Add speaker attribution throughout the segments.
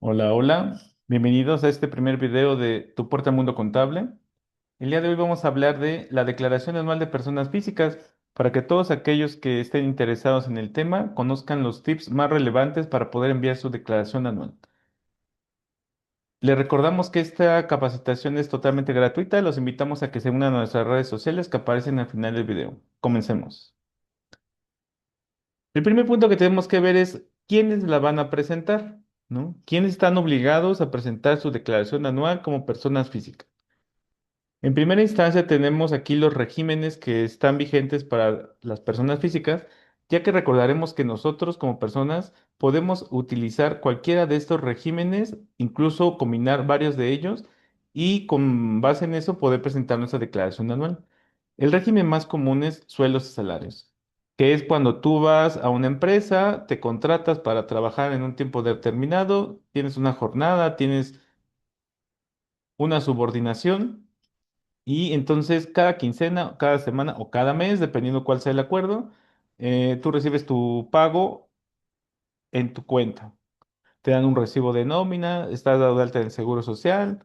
Speaker 1: Hola, hola. Bienvenidos a este primer video de Tu Puerta al Mundo Contable. El día de hoy vamos a hablar de la declaración anual de personas físicas para que todos aquellos que estén interesados en el tema conozcan los tips más relevantes para poder enviar su declaración anual. Les recordamos que esta capacitación es totalmente gratuita. Los invitamos a que se unan a nuestras redes sociales que aparecen al final del video. Comencemos. El primer punto que tenemos que ver es quiénes la van a presentar, ¿no? ¿Quiénes están obligados a presentar su declaración anual como personas físicas? En primera instancia tenemos aquí los regímenes que están vigentes para las personas físicas, ya que recordaremos que nosotros como personas podemos utilizar cualquiera de estos regímenes, incluso combinar varios de ellos y con base en eso poder presentar nuestra declaración anual. El régimen más común es sueldos y salarios, que es cuando tú vas a una empresa, te contratas para trabajar en un tiempo determinado, tienes una jornada, tienes una subordinación. Y entonces cada quincena, cada semana o cada mes, dependiendo cuál sea el acuerdo, tú recibes tu pago en tu cuenta. Te dan un recibo de nómina, estás dado de alta en el Seguro Social,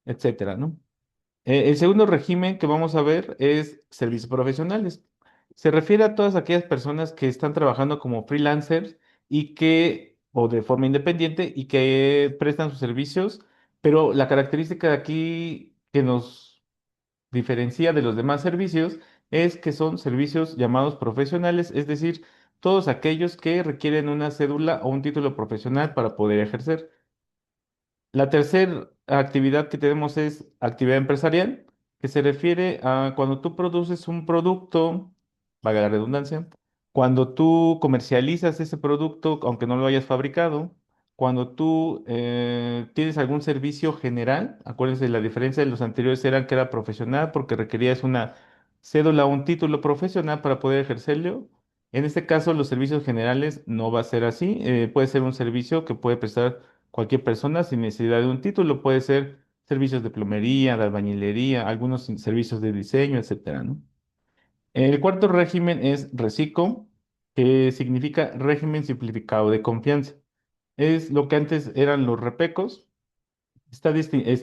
Speaker 1: etcétera, ¿no? El segundo régimen que vamos a ver es servicios profesionales. Se refiere a todas aquellas personas que están trabajando como freelancers y o de forma independiente y que prestan sus servicios, pero la característica de aquí que nos diferencia de los demás servicios es que son servicios llamados profesionales, es decir, todos aquellos que requieren una cédula o un título profesional para poder ejercer. La tercera actividad que tenemos es actividad empresarial, que se refiere a cuando tú produces un producto, valga la redundancia, cuando tú comercializas ese producto, aunque no lo hayas fabricado, cuando tú tienes algún servicio general, acuérdense, la diferencia de los anteriores era que era profesional porque requerías una cédula o un título profesional para poder ejercerlo. En este caso, los servicios generales no va a ser así, puede ser un servicio que puede prestar cualquier persona sin necesidad de un título. Puede ser servicios de plomería, de albañilería, algunos servicios de diseño, etcétera, ¿no? El cuarto régimen es RECICO, que significa régimen simplificado de confianza. Es lo que antes eran los repecos. Está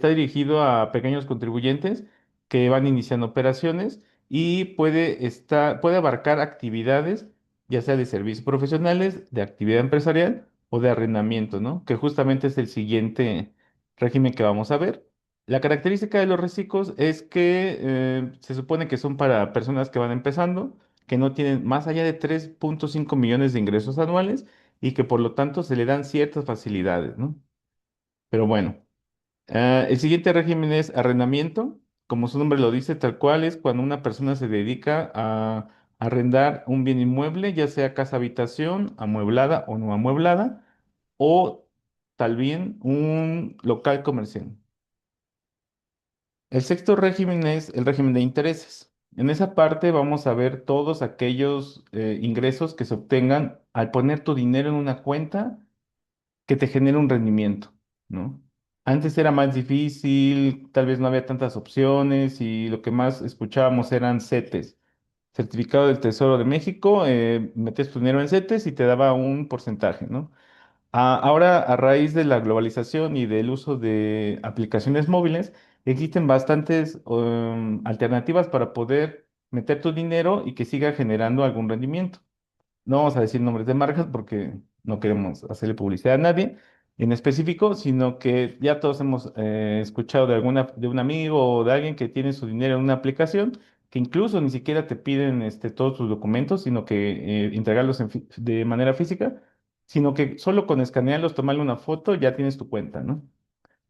Speaker 1: dirigido a pequeños contribuyentes que van iniciando operaciones y puede abarcar actividades, ya sea de servicios profesionales, de actividad empresarial o de arrendamiento, ¿no? Que justamente es el siguiente régimen que vamos a ver. La característica de los reciclos es que se supone que son para personas que van empezando, que no tienen más allá de 3,5 millones de ingresos anuales y que por lo tanto se le dan ciertas facilidades, ¿no? Pero bueno. El siguiente régimen es arrendamiento. Como su nombre lo dice, tal cual es cuando una persona se dedica a arrendar un bien inmueble, ya sea casa habitación, amueblada o no amueblada, o tal bien un local comercial. El sexto régimen es el régimen de intereses. En esa parte vamos a ver todos aquellos ingresos que se obtengan al poner tu dinero en una cuenta que te genere un rendimiento, ¿no? Antes era más difícil, tal vez no había tantas opciones y lo que más escuchábamos eran CETES, Certificado del Tesoro de México, metes tu dinero en CETES y te daba un porcentaje, ¿no? Ahora, a raíz de la globalización y del uso de aplicaciones móviles, existen bastantes alternativas para poder meter tu dinero y que siga generando algún rendimiento. No vamos a decir nombres de marcas porque no queremos hacerle publicidad a nadie en específico, sino que ya todos hemos escuchado de un amigo o de alguien que tiene su dinero en una aplicación que incluso ni siquiera te piden todos tus documentos, sino que entregarlos de manera física, sino que solo con escanearlos, tomarle una foto, ya tienes tu cuenta, ¿no?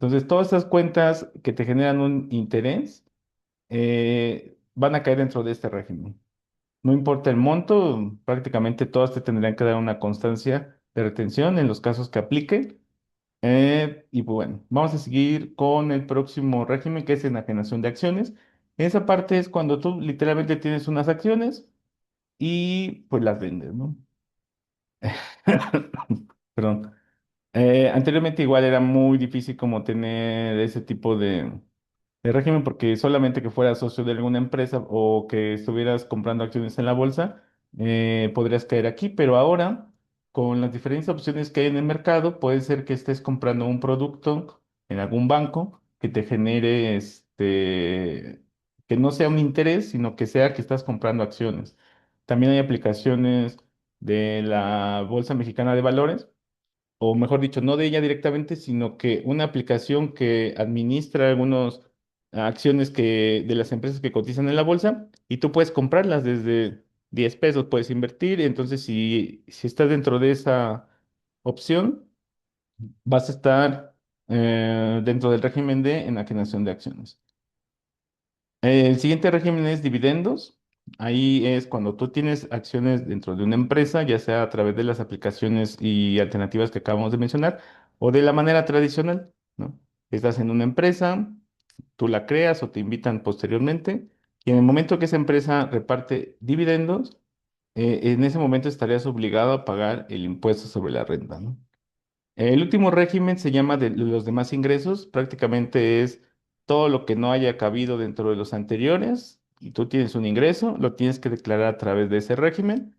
Speaker 1: Entonces, todas esas cuentas que te generan un interés van a caer dentro de este régimen. No importa el monto, prácticamente todas te tendrían que dar una constancia de retención en los casos que apliquen. Y pues bueno, vamos a seguir con el próximo régimen que es enajenación de acciones. Esa parte es cuando tú literalmente tienes unas acciones y pues las vendes, ¿no? Perdón. Anteriormente igual era muy difícil como tener ese tipo de régimen porque solamente que fueras socio de alguna empresa o que estuvieras comprando acciones en la bolsa, podrías caer aquí, pero ahora con las diferentes opciones que hay en el mercado, puede ser que estés comprando un producto en algún banco que te genere que no sea un interés, sino que sea que estás comprando acciones. También hay aplicaciones de la Bolsa Mexicana de Valores, o mejor dicho, no de ella directamente, sino que una aplicación que administra algunas acciones de las empresas que cotizan en la bolsa y tú puedes comprarlas desde 10 pesos, puedes invertir. Entonces, si estás dentro de esa opción, vas a estar dentro del régimen de enajenación de acciones. El siguiente régimen es dividendos. Ahí es cuando tú tienes acciones dentro de una empresa, ya sea a través de las aplicaciones y alternativas que acabamos de mencionar, o de la manera tradicional, ¿no? Estás en una empresa, tú la creas o te invitan posteriormente, y en el momento que esa empresa reparte dividendos, en ese momento estarías obligado a pagar el impuesto sobre la renta, ¿no? El último régimen se llama de los demás ingresos, prácticamente es todo lo que no haya cabido dentro de los anteriores y tú tienes un ingreso, lo tienes que declarar a través de ese régimen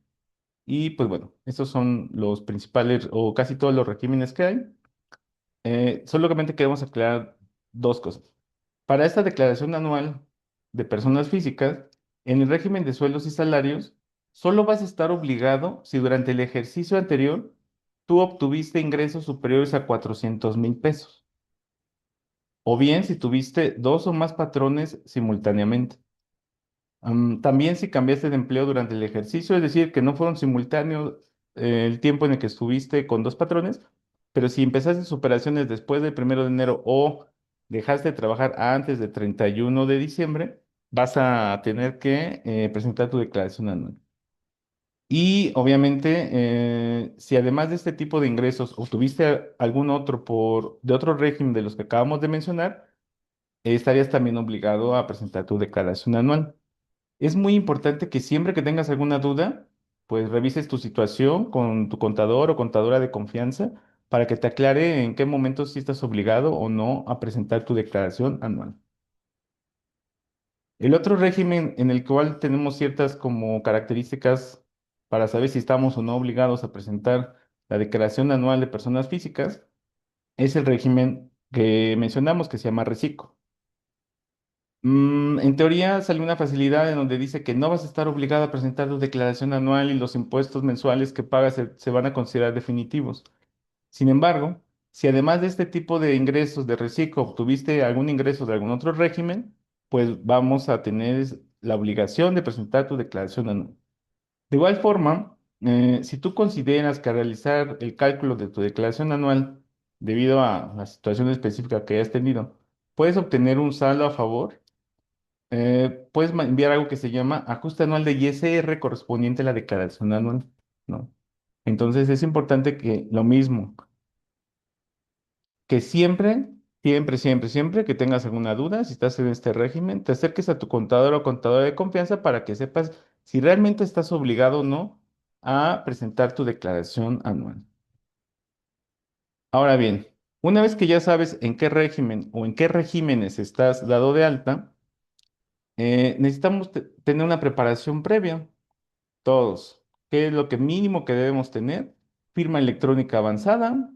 Speaker 1: y pues bueno, estos son los principales o casi todos los regímenes que hay. Solamente queremos aclarar dos cosas. Para esta declaración anual de personas físicas, en el régimen de sueldos y salarios, solo vas a estar obligado si durante el ejercicio anterior tú obtuviste ingresos superiores a 400,000 pesos, o bien si tuviste dos o más patrones simultáneamente. También si cambiaste de empleo durante el ejercicio, es decir, que no fueron simultáneos el tiempo en el que estuviste con dos patrones, pero si empezaste sus operaciones después del 1 de enero o dejaste de trabajar antes del 31 de diciembre, vas a tener que presentar tu declaración anual. Y obviamente, si además de este tipo de ingresos obtuviste algún otro de otro régimen de los que acabamos de mencionar, estarías también obligado a presentar tu declaración anual. Es muy importante que siempre que tengas alguna duda, pues revises tu situación con tu contador o contadora de confianza para que te aclare en qué momento sí estás obligado o no a presentar tu declaración anual. El otro régimen en el cual tenemos ciertas como características para saber si estamos o no obligados a presentar la declaración anual de personas físicas es el régimen que mencionamos que se llama Reciclo. En teoría sale una facilidad en donde dice que no vas a estar obligado a presentar tu declaración anual y los impuestos mensuales que pagas se van a considerar definitivos. Sin embargo, si además de este tipo de ingresos de reciclo obtuviste algún ingreso de algún otro régimen, pues vamos a tener la obligación de presentar tu declaración anual. De igual forma, si tú consideras que al realizar el cálculo de tu declaración anual, debido a la situación específica que hayas tenido, puedes obtener un saldo a favor, puedes enviar algo que se llama ajuste anual de ISR correspondiente a la declaración anual, ¿no? Entonces es importante que lo mismo, que siempre que tengas alguna duda, si estás en este régimen, te acerques a tu contador o contadora de confianza para que sepas si realmente estás obligado o no a presentar tu declaración anual. Ahora bien, una vez que ya sabes en qué régimen o en qué regímenes estás dado de alta, necesitamos tener una preparación previa, todos. ¿Qué es lo que mínimo que debemos tener? Firma electrónica avanzada,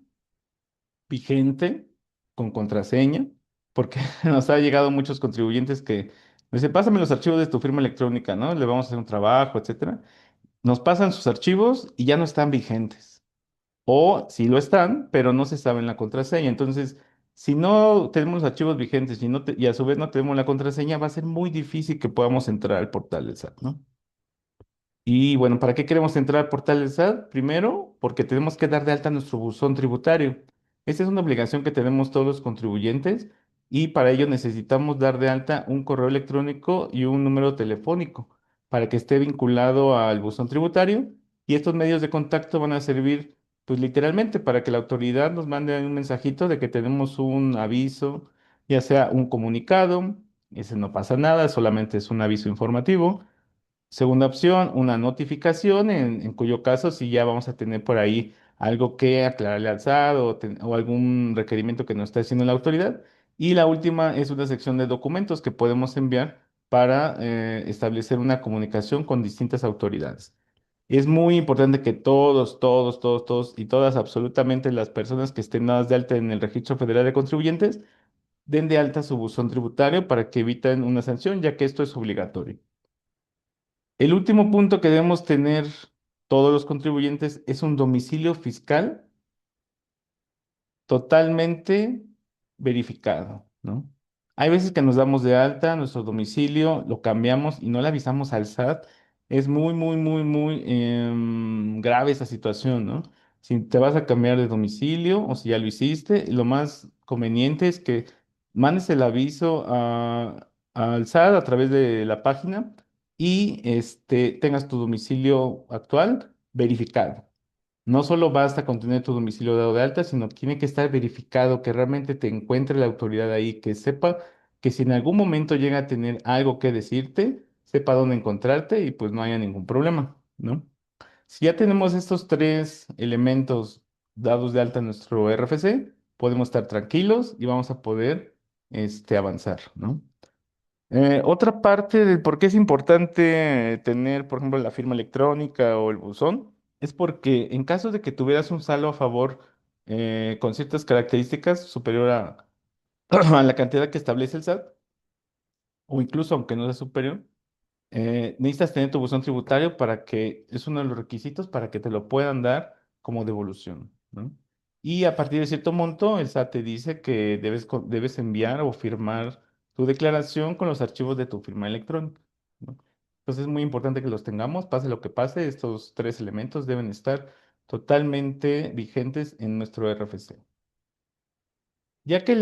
Speaker 1: vigente, con contraseña, porque nos ha llegado muchos contribuyentes que me dicen, pásame los archivos de tu firma electrónica, ¿no? Le vamos a hacer un trabajo, etcétera. Nos pasan sus archivos y ya no están vigentes. O sí lo están, pero no se sabe la contraseña. Entonces, si no tenemos los archivos vigentes y a su vez no tenemos la contraseña, va a ser muy difícil que podamos entrar al portal del SAT, ¿no? Y bueno, ¿para qué queremos entrar al portal del SAT? Primero, porque tenemos que dar de alta nuestro buzón tributario. Esta es una obligación que tenemos todos los contribuyentes y para ello necesitamos dar de alta un correo electrónico y un número telefónico para que esté vinculado al buzón tributario. Y estos medios de contacto van a servir, pues literalmente, para que la autoridad nos mande un mensajito de que tenemos un aviso, ya sea un comunicado, ese no pasa nada, solamente es un aviso informativo. Segunda opción, una notificación, en cuyo caso sí ya vamos a tener por ahí algo que aclararle al SAT o algún requerimiento que nos está haciendo la autoridad. Y la última es una sección de documentos que podemos enviar para establecer una comunicación con distintas autoridades. Es muy importante que todos y todas, absolutamente las personas que estén dadas de alta en el Registro Federal de Contribuyentes, den de alta su buzón tributario para que eviten una sanción, ya que esto es obligatorio. El último punto que debemos tener todos los contribuyentes es un domicilio fiscal totalmente verificado, ¿no? Hay veces que nos damos de alta nuestro domicilio, lo cambiamos y no le avisamos al SAT. Es muy grave esa situación, ¿no? Si te vas a cambiar de domicilio o si ya lo hiciste, lo más conveniente es que mandes el aviso al SAT a través de la página y tengas tu domicilio actual verificado. No solo basta con tener tu domicilio dado de alta, sino que tiene que estar verificado que realmente te encuentre la autoridad ahí, que sepa que si en algún momento llega a tener algo que decirte, sepa dónde encontrarte y pues no haya ningún problema, ¿no? Si ya tenemos estos tres elementos dados de alta en nuestro RFC, podemos estar tranquilos y vamos a poder avanzar, ¿no? Otra parte del por qué es importante tener, por ejemplo, la firma electrónica o el buzón, es porque en caso de que tuvieras un saldo a favor con ciertas características superior a la cantidad que establece el SAT, o incluso aunque no sea superior, necesitas tener tu buzón tributario para que, es uno de los requisitos para que te lo puedan dar como devolución, ¿no? Y a partir de cierto monto, el SAT te dice que debes enviar o firmar tu declaración con los archivos de tu firma electrónica, ¿no? Entonces es muy importante que los tengamos, pase lo que pase, estos tres elementos deben estar totalmente vigentes en nuestro RFC. Ya que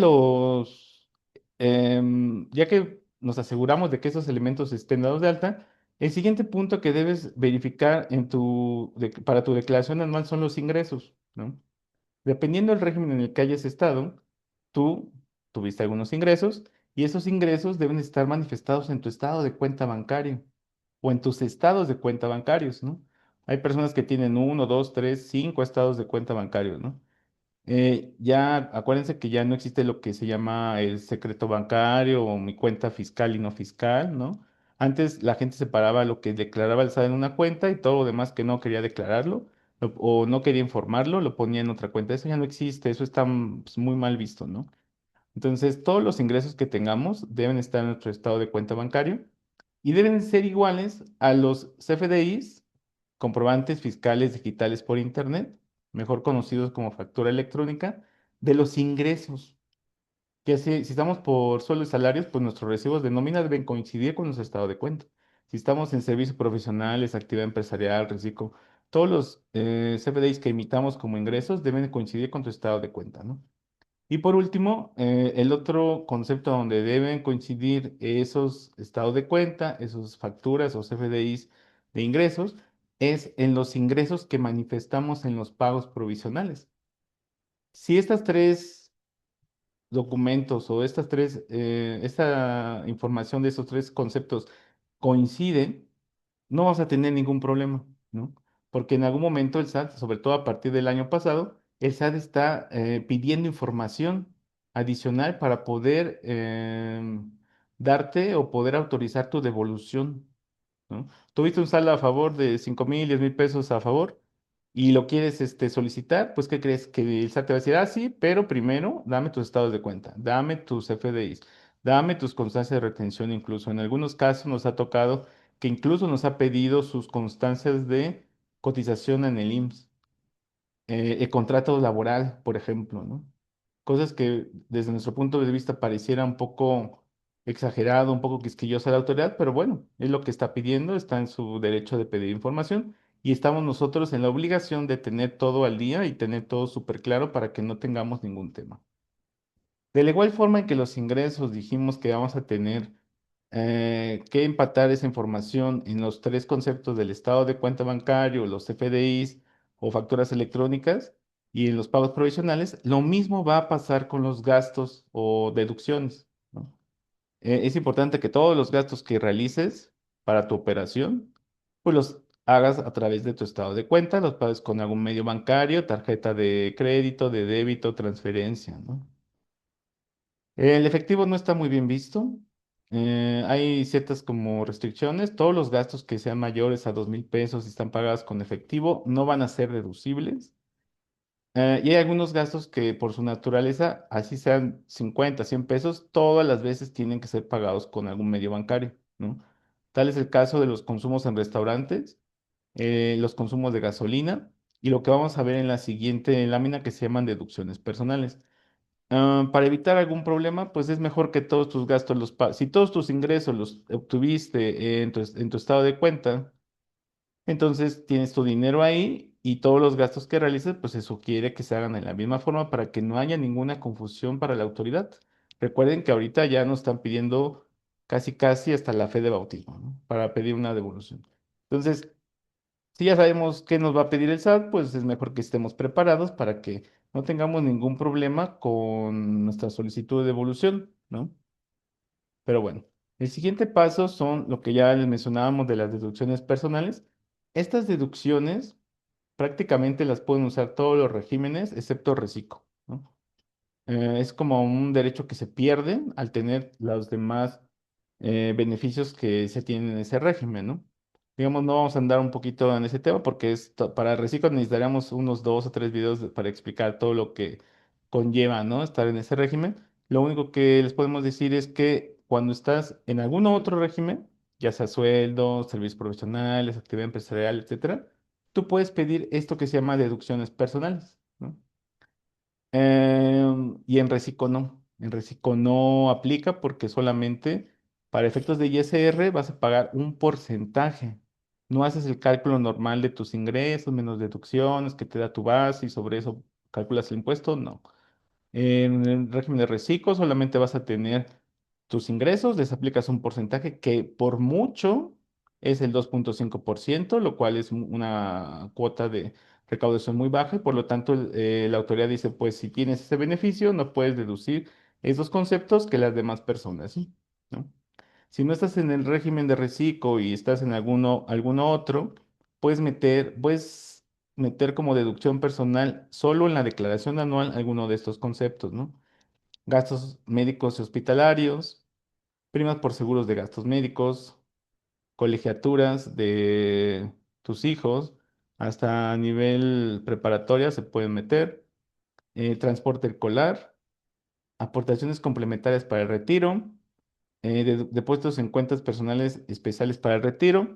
Speaker 1: ya que nos aseguramos de que esos elementos estén dados de alta, el siguiente punto que debes verificar para tu declaración anual son los ingresos, ¿no? Dependiendo del régimen en el que hayas estado, tú tuviste algunos ingresos y esos ingresos deben estar manifestados en tu estado de cuenta bancario o en tus estados de cuenta bancarios, ¿no? Hay personas que tienen uno, dos, tres, cinco estados de cuenta bancarios, ¿no? Ya acuérdense que ya no existe lo que se llama el secreto bancario o mi cuenta fiscal y no fiscal, ¿no? Antes la gente separaba lo que declaraba el SAT en una cuenta y todo lo demás que no quería declararlo o no quería informarlo lo ponía en otra cuenta. Eso ya no existe, eso está pues, muy mal visto, ¿no? Entonces, todos los ingresos que tengamos deben estar en nuestro estado de cuenta bancario y deben ser iguales a los CFDIs, comprobantes fiscales digitales por Internet, mejor conocidos como factura electrónica, de los ingresos. Que si estamos por sueldos y salarios, pues nuestros recibos de nómina deben coincidir con nuestro estado de cuenta. Si estamos en servicios profesionales, actividad empresarial, reciclo, todos los CFDIs que emitamos como ingresos deben coincidir con tu estado de cuenta, ¿no? Y por último, el otro concepto donde deben coincidir esos estados de cuenta, esos facturas o CFDIs de ingresos, es en los ingresos que manifestamos en los pagos provisionales. Si estas tres documentos o esta información de esos tres conceptos coinciden, no vas a tener ningún problema, ¿no? Porque en algún momento el SAT, sobre todo a partir del año pasado, el SAT está pidiendo información adicional para poder darte o poder autorizar tu devolución, ¿no? Tuviste un saldo a favor de 5,000, 10,000 pesos a favor y lo quieres solicitar, pues ¿qué crees? Que el SAT te va a decir, ah, sí, pero primero dame tus estados de cuenta, dame tus FDIs, dame tus constancias de retención incluso. En algunos casos nos ha tocado que incluso nos ha pedido sus constancias de cotización en el IMSS, el contrato laboral, por ejemplo, ¿no? Cosas que desde nuestro punto de vista pareciera un poco exagerado, un poco quisquillosa la autoridad, pero bueno, es lo que está pidiendo, está en su derecho de pedir información y estamos nosotros en la obligación de tener todo al día y tener todo súper claro para que no tengamos ningún tema. De la igual forma en que los ingresos dijimos que vamos a tener que empatar esa información en los tres conceptos del estado de cuenta bancario, los FDIs o facturas electrónicas y en los pagos provisionales, lo mismo va a pasar con los gastos o deducciones, ¿no? Es importante que todos los gastos que realices para tu operación, pues los hagas a través de tu estado de cuenta, los pagues con algún medio bancario, tarjeta de crédito, de débito, transferencia, ¿no? El efectivo no está muy bien visto. Hay ciertas como restricciones. Todos los gastos que sean mayores a 2,000 pesos y están pagados con efectivo no van a ser deducibles. Y hay algunos gastos que por su naturaleza, así sean 50, 100 pesos, todas las veces tienen que ser pagados con algún medio bancario, ¿no? Tal es el caso de los consumos en restaurantes, los consumos de gasolina y lo que vamos a ver en la siguiente lámina que se llaman deducciones personales. Para evitar algún problema, pues es mejor que todos tus gastos si todos tus ingresos los obtuviste en tu estado de cuenta, entonces tienes tu dinero ahí y todos los gastos que realices, pues se sugiere que se hagan de la misma forma para que no haya ninguna confusión para la autoridad. Recuerden que ahorita ya nos están pidiendo casi casi hasta la fe de bautismo, ¿no? Para pedir una devolución. Entonces, si ya sabemos qué nos va a pedir el SAT, pues es mejor que estemos preparados para que no tengamos ningún problema con nuestra solicitud de devolución, ¿no? Pero bueno, el siguiente paso son lo que ya les mencionábamos de las deducciones personales. Estas deducciones prácticamente las pueden usar todos los regímenes excepto reciclo, ¿no? Es como un derecho que se pierde al tener los demás beneficios que se tienen en ese régimen, ¿no? Digamos, no vamos a andar un poquito en ese tema porque para reciclo necesitaríamos unos 2 o 3 videos para explicar todo lo que conlleva, ¿no? Estar en ese régimen. Lo único que les podemos decir es que cuando estás en algún otro régimen, ya sea sueldo, servicios profesionales, actividad empresarial, etcétera, tú puedes pedir esto que se llama deducciones personales, ¿no? Y en Recico no. En Recico no aplica porque solamente para efectos de ISR vas a pagar un porcentaje. No haces el cálculo normal de tus ingresos menos deducciones que te da tu base y sobre eso calculas el impuesto. No. En el régimen de reciclo solamente vas a tener tus ingresos, les aplicas un porcentaje que por mucho es el 2,5%, lo cual es una cuota de recaudación muy baja y por lo tanto la autoridad dice, pues si tienes ese beneficio no puedes deducir esos conceptos que las demás personas, ¿sí? ¿No? Si no estás en el régimen de reciclo y estás en alguno otro, puedes meter como deducción personal solo en la declaración anual alguno de estos conceptos, ¿no? Gastos médicos y hospitalarios, primas por seguros de gastos médicos, colegiaturas de tus hijos, hasta a nivel preparatoria se pueden meter, transporte escolar, aportaciones complementarias para el retiro, depósitos en cuentas personales especiales para el retiro,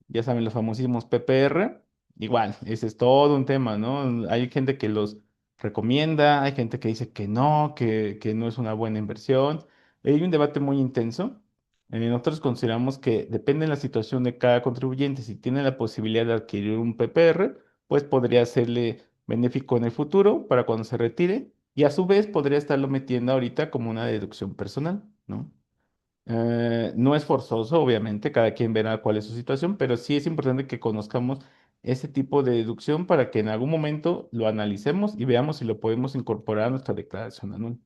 Speaker 1: ya saben, los famosísimos PPR, igual, ese es todo un tema, ¿no? Hay gente que los recomienda, hay gente que dice que no es una buena inversión. Hay un debate muy intenso. Nosotros consideramos que depende de la situación de cada contribuyente, si tiene la posibilidad de adquirir un PPR, pues podría serle benéfico en el futuro para cuando se retire y a su vez podría estarlo metiendo ahorita como una deducción personal, ¿no? No es forzoso, obviamente, cada quien verá cuál es su situación, pero sí es importante que conozcamos ese tipo de deducción para que en algún momento lo analicemos y veamos si lo podemos incorporar a nuestra declaración anual.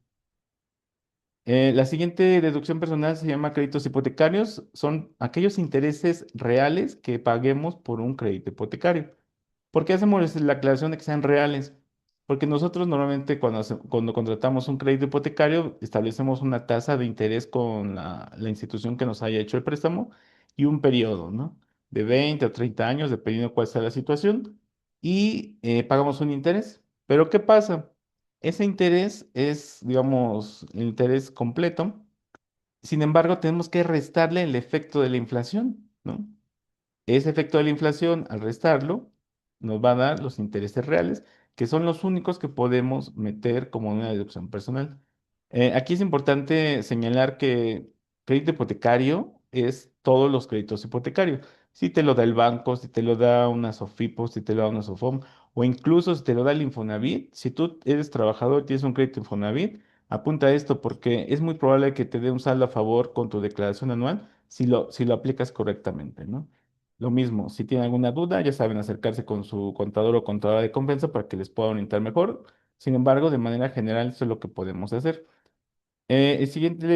Speaker 1: La siguiente deducción personal se llama créditos hipotecarios. Son aquellos intereses reales que paguemos por un crédito hipotecario. ¿Por qué hacemos la aclaración de que sean reales? Porque nosotros normalmente cuando contratamos un crédito hipotecario establecemos una tasa de interés con la institución que nos haya hecho el préstamo y un periodo, ¿no? De 20 o 30 años, dependiendo cuál sea la situación, y pagamos un interés. Pero ¿qué pasa? Ese interés es, digamos, el interés completo. Sin embargo, tenemos que restarle el efecto de la inflación, ¿no? Ese efecto de la inflación, al restarlo, nos va a dar los intereses reales, que son los únicos que podemos meter como una deducción personal. Aquí es importante señalar que crédito hipotecario es todos los créditos hipotecarios. Si te lo da el banco, si te lo da una Sofipo, si te lo da una Sofom, o incluso si te lo da el Infonavit, si tú eres trabajador y tienes un crédito Infonavit, apunta a esto porque es muy probable que te dé un saldo a favor con tu declaración anual si lo aplicas correctamente, ¿no? Lo mismo, si tienen alguna duda, ya saben acercarse con su contador o contadora de compensa para que les pueda orientar mejor. Sin embargo, de manera general, eso es lo que podemos hacer. La siguiente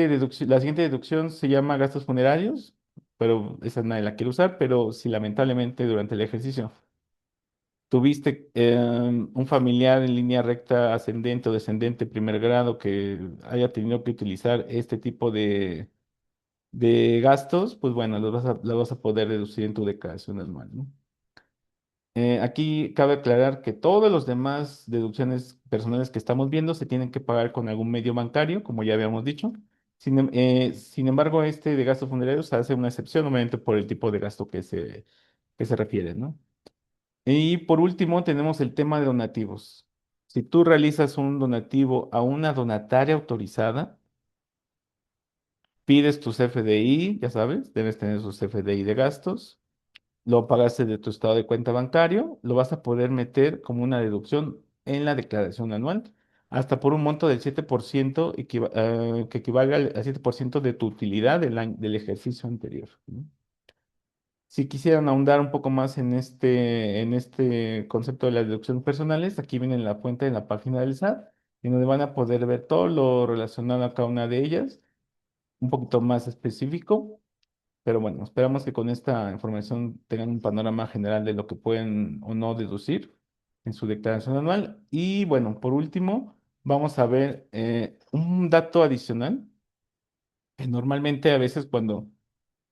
Speaker 1: deducción se llama gastos funerarios, pero esa nadie la quiere usar, pero si lamentablemente durante el ejercicio tuviste un familiar en línea recta ascendente o descendente primer grado que haya tenido que utilizar este tipo de gastos, pues bueno, los vas a poder deducir en tu declaración anual, ¿no? Aquí cabe aclarar que todos los demás deducciones personales que estamos viendo se tienen que pagar con algún medio bancario, como ya habíamos dicho. Sin embargo, este de gastos funerarios se hace una excepción, obviamente, por el tipo de gasto que se refiere, ¿no? Y por último, tenemos el tema de donativos. Si tú realizas un donativo a una donataria autorizada, pides tu CFDI, ya sabes, debes tener su CFDI de gastos, lo pagaste de tu estado de cuenta bancario, lo vas a poder meter como una deducción en la declaración anual, hasta por un monto del 7% que equivale al 7% de tu utilidad del ejercicio anterior, ¿no? Si quisieran ahondar un poco más en este concepto de las deducciones personales, aquí viene la fuente en la página del SAT, en donde van a poder ver todo lo relacionado a cada una de ellas, un poquito más específico. Pero bueno, esperamos que con esta información tengan un panorama general de lo que pueden o no deducir en su declaración anual. Y bueno, por último, vamos a ver un dato adicional que normalmente a veces cuando,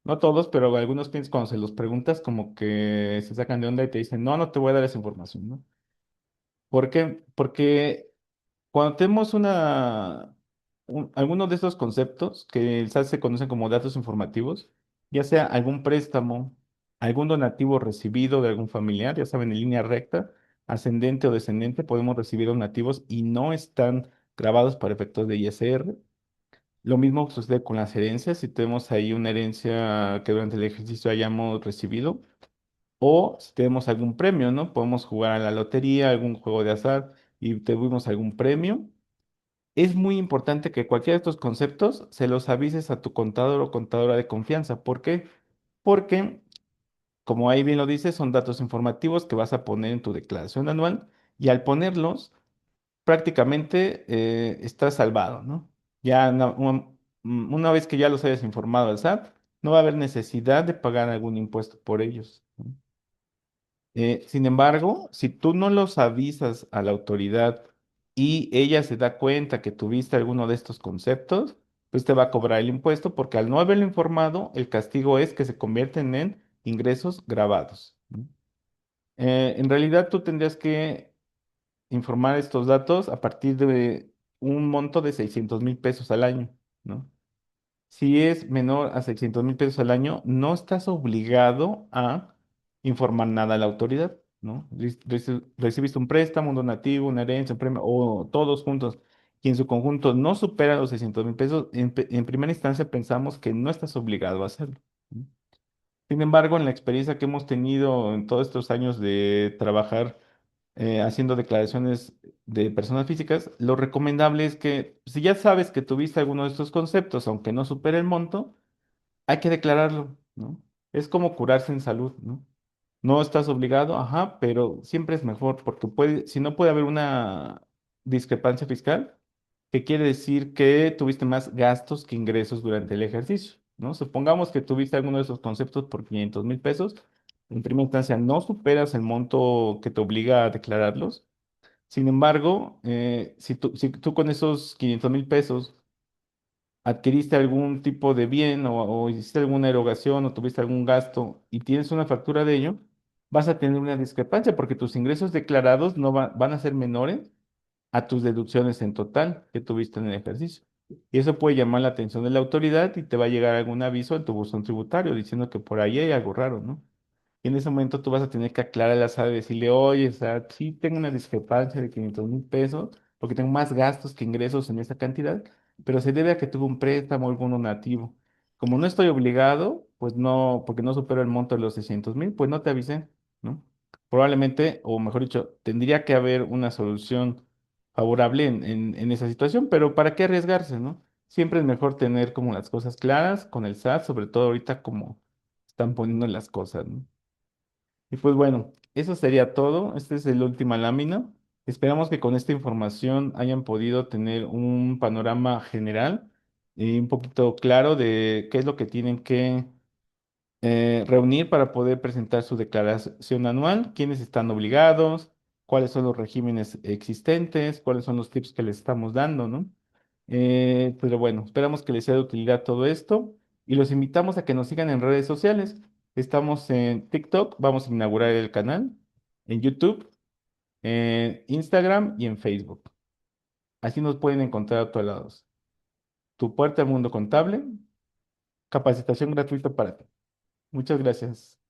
Speaker 1: no todos, pero algunos clientes cuando se los preguntas como que se sacan de onda y te dicen, no, no te voy a dar esa información, ¿no? ¿Por qué? Porque cuando tenemos algunos de estos conceptos que el SAT se conocen como datos informativos, ya sea algún préstamo, algún donativo recibido de algún familiar, ya saben, en línea recta, ascendente o descendente, podemos recibir donativos y no están grabados para efectos de ISR. Lo mismo sucede con las herencias, si tenemos ahí una herencia que durante el ejercicio hayamos recibido, o si tenemos algún premio, ¿no? Podemos jugar a la lotería, algún juego de azar y tuvimos algún premio. Es muy importante que cualquiera de estos conceptos se los avises a tu contador o contadora de confianza. ¿Por qué? Porque, como ahí bien lo dice, son datos informativos que vas a poner en tu declaración anual y al ponerlos, prácticamente estás salvado, ¿no? Ya una vez que ya los hayas informado al SAT, no va a haber necesidad de pagar algún impuesto por ellos, ¿no? Sin embargo, si tú no los avisas a la autoridad y ella se da cuenta que tuviste alguno de estos conceptos, pues te va a cobrar el impuesto porque al no haberlo informado, el castigo es que se convierten en ingresos grabados, ¿no? En realidad, tú tendrías que informar estos datos a partir de un monto de 600,000 pesos al año, ¿no? Si es menor a 600,000 pesos al año, no estás obligado a informar nada a la autoridad, ¿no? Recibiste un préstamo, un donativo, una herencia, un premio, o todos juntos, y en su conjunto no supera los 600,000 pesos, en primera instancia pensamos que no estás obligado a hacerlo, ¿no? Sin embargo, en la experiencia que hemos tenido en todos estos años de trabajar haciendo declaraciones de personas físicas, lo recomendable es que si ya sabes que tuviste alguno de estos conceptos, aunque no supere el monto, hay que declararlo, ¿no? Es como curarse en salud, ¿no? No estás obligado, ajá, pero siempre es mejor porque si no puede haber una discrepancia fiscal, que quiere decir que tuviste más gastos que ingresos durante el ejercicio, ¿no? Supongamos que tuviste alguno de esos conceptos por 500,000 pesos, en primera instancia no superas el monto que te obliga a declararlos. Sin embargo, si tú con esos 500,000 pesos adquiriste algún tipo de bien o hiciste alguna erogación o tuviste algún gasto y tienes una factura de ello, vas a tener una discrepancia porque tus ingresos declarados no van a ser menores a tus deducciones en total que tuviste en el ejercicio. Y eso puede llamar la atención de la autoridad y te va a llegar algún aviso en tu buzón tributario diciendo que por ahí hay algo raro, ¿no? Y en ese momento tú vas a tener que aclarar la SAT y decirle, oye, o sea, sí tengo una discrepancia de 500,000 pesos porque tengo más gastos que ingresos en esa cantidad, pero se debe a que tuve un préstamo o algún donativo. Como no estoy obligado, pues no, porque no supero el monto de los 600,000, pues no te avisé, ¿no? Probablemente, o mejor dicho, tendría que haber una solución favorable en esa situación, pero ¿para qué arriesgarse, no? Siempre es mejor tener como las cosas claras con el SAT, sobre todo ahorita como están poniendo las cosas, ¿no? Y pues bueno, eso sería todo. Esta es la última lámina. Esperamos que con esta información hayan podido tener un panorama general y un poquito claro de qué es lo que tienen que reunir para poder presentar su declaración anual, quiénes están obligados, cuáles son los regímenes existentes, cuáles son los tips que les estamos dando, ¿no? Pero bueno, esperamos que les sea de utilidad todo esto y los invitamos a que nos sigan en redes sociales. Estamos en TikTok, vamos a inaugurar el canal, en YouTube, en Instagram y en Facebook. Así nos pueden encontrar a todos lados. Tu puerta al mundo contable, capacitación gratuita para ti. Muchas gracias.